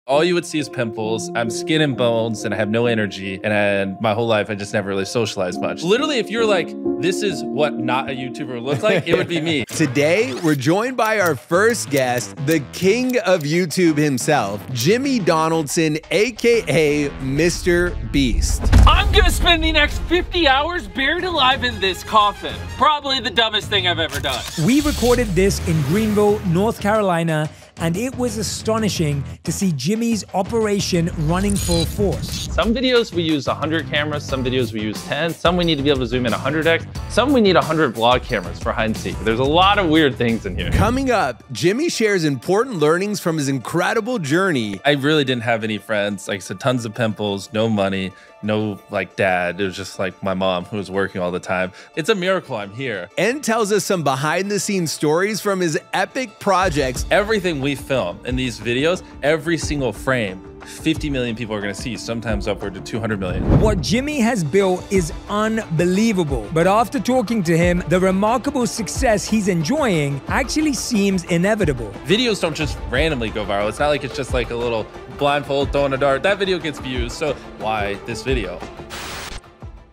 All you would see is pimples. I'm skin and bones and I have no energy. And my whole life, I just never really socialized much. Literally, if you're like, this is what not a YouTuber would look like, it would be me. Today, we're joined by our first guest, the king of YouTube himself, Jimmy Donaldson, AKA MrBeast. I'm gonna spend the next 50 hours buried alive in this coffin. Probably the dumbest thing I've ever done. We recorded this in Greenville, North Carolina, and it was astonishing to see Jimmy's operation running full force. Some videos we use 100 cameras, some videos we use 10, some we need to be able to zoom in 100x, some we need 100 vlog cameras for hide and seek. There's a lot of weird things in here. Coming up, Jimmy shares important learnings from his incredible journey. I really didn't have any friends. Like I said, tons of pimples, no money, no like dad. It was just like my mom who was working all the time. It's a miracle I'm here. And tells us some behind the scenes stories from his epic projects. Everything we film in these videos, every single frame, 50 million people are gonna see, sometimes upward to 200 million. What Jimmy has built is unbelievable. But after talking to him, the remarkable success he's enjoying actually seems inevitable. Videos don't just randomly go viral. It's not like it's just like a little blindfold throwing a dart. That video gets views, so why this video?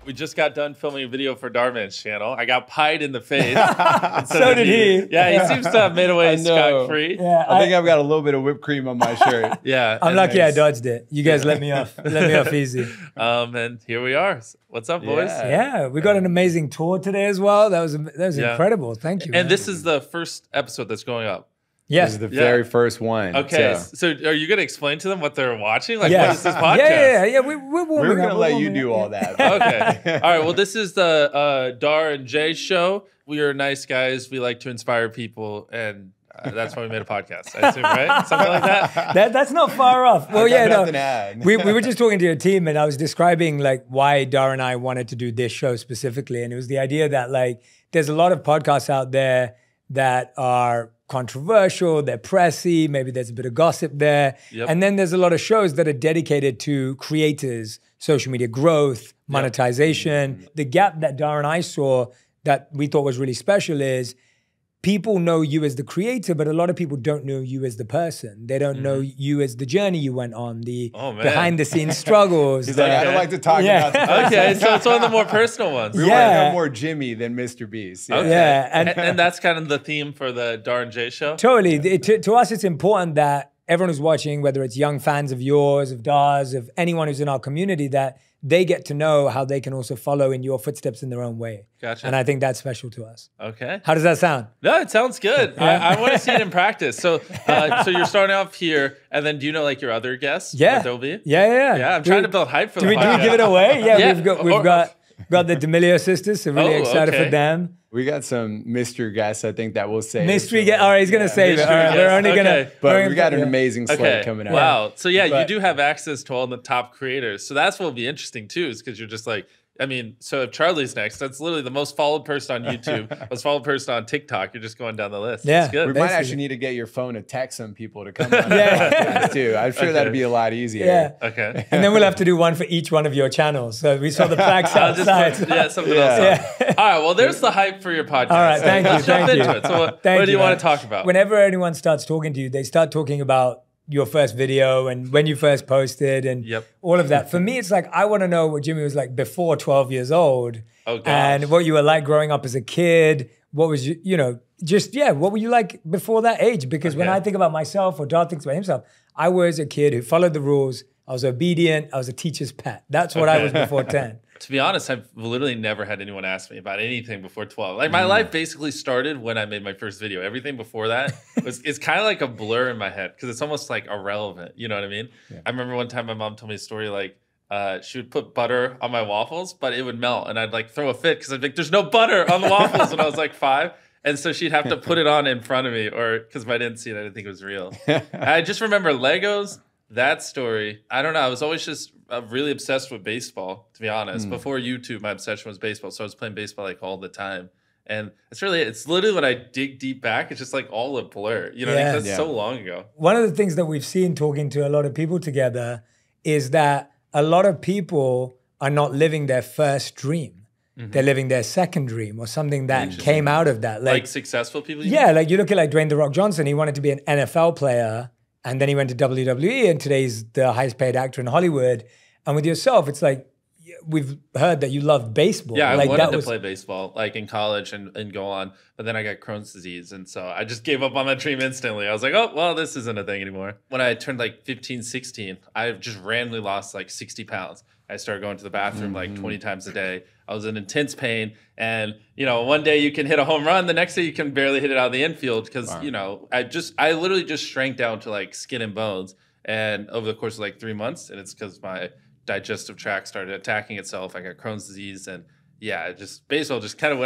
We just got done filming a video for Dhar Mann's channel. I got pied in the face. So did he. Yeah, he seems to have made away scot-free. Yeah, I think I've got a little bit of whipped cream on my shirt. Yeah. I'm lucky I dodged it. You guys let me off. Let me off easy. And here we are. What's up, boys? Yeah, we got an amazing tour today as well. That was incredible. Thank you. And this is the first episode that's going up. Yes. This is the very first one. Okay, so are you going to explain to them what they're watching? Like, what is this podcast? Yeah. We're warming We're going up. to let you do all that. Okay. All right, well, this is the Dar and Jay Show. We are nice guys. We like to inspire people, and that's why we made a podcast, I assume, right? Something like that? That's not far off. Well, yeah, no. nothing to add. We were just talking to your team, and I was describing like why Dar and I wanted to do this show specifically, and it was the idea that like there's a lot of podcasts out there that are controversial, they're pressy, maybe there's a bit of gossip there. Yep. And then there's a lot of shows that are dedicated to creators, social media growth, monetization. Yep. The gap that Dar and I saw that we thought was really special is people know you as the creator, but a lot of people don't know you as the person. They don't know you as the journey you went on, the behind the scenes struggles. He's like, I don't like to talk about the Okay, so it's one of the more personal ones. We want to have more Jimmy than MrBeast. Okay. Yeah. And that's kind of the theme for the Dar and Jay Show? Totally. To us, it's important that everyone who's watching, whether it's young fans of yours, of Dar's, of anyone who's in our community, that they get to know how they can also follow in your footsteps in their own way. Gotcha. And I think that's special to us. Okay. How does that sound? No, it sounds good. I want to see it in practice. So so you're starting off here, and then do you know like your other guests? Yeah. What they'll be? Yeah, I'm trying to build hype for do the we give it away? Yeah, we've got the D'Amelio sisters, so really excited for them. We got some mystery guests, I think, that will say. Mystery guest. All right, he's going to save it. All right, we're only going to. But we got an amazing slate coming out. Wow. So yeah, you do have access to all the top creators. So that's what will be interesting too, is because you're just like, I mean, so if Charlie's next, that's literally the most followed person on YouTube, most followed person on TikTok. You're just going down the list. Yeah. That's good. We might actually need to get your phone to text some people to come on the podcast too. I'm sure that'd be a lot easier. Yeah. Okay. And then we'll have to do one for each one of your channels. So we saw the plaques outside. Something else. All right, well, there's the hype for your podcast. All right, thank you. Let's jump into it. So what do you want to talk about? Whenever anyone starts talking to you, they start talking about your first video and when you first posted and all of that. For me, it's like, I want to know what Jimmy was like before 12 years old and what you were like growing up as a kid. What was, what were you like before that age? Because when I think about myself or Dar thinks about himself, I was a kid who followed the rules. I was obedient. I was a teacher's pet. That's what I was before 10. To be honest, I've literally never had anyone ask me about anything before 12. Like my life basically started when I made my first video. Everything before that it's kind of like a blur in my head because it's almost like irrelevant. You know what I mean? Yeah. I remember one time my mom told me a story like she would put butter on my waffles, but it would melt, and I'd like throw a fit because I'd be like, "There's no butter on the waffles," when I was like 5. And so she'd have to put it on in front of me, or because if I didn't see it, I didn't think it was real. I just remember Legos. That story, I don't know. I was always just really obsessed with baseball, to be honest. Before YouTube, my obsession was baseball. So I was playing baseball like all the time. And it's literally when I dig deep back, it's just like all a blur. You know, because that's so long ago. One of the things that we've seen talking to a lot of people together is that a lot of people are not living their first dream. They're living their second dream or something that came out of that. Like successful people? Yeah, like you look at like Dwayne "The Rock" Johnson, he wanted to be an NFL player. And then he went to WWE, and today he's the highest paid actor in Hollywood. And with yourself, it's like, we've heard that you loved baseball. Yeah, like, I wanted to play baseball, like in college and go on. But then I got Crohn's disease. And so I just gave up on that dream instantly. I was like, oh, well, this isn't a thing anymore. When I turned like 15, 16, I just randomly lost like 60 pounds. I started going to the bathroom like 20 times a day. I was in intense pain. And, you know, one day you can hit a home run. The next day you can barely hit it out of the infield because, you know, I literally just shrank down to like skin and bones. And over the course of like 3 months, and it's because my digestive tract started attacking itself. I got Crohn's disease, and yeah, baseball just kind of went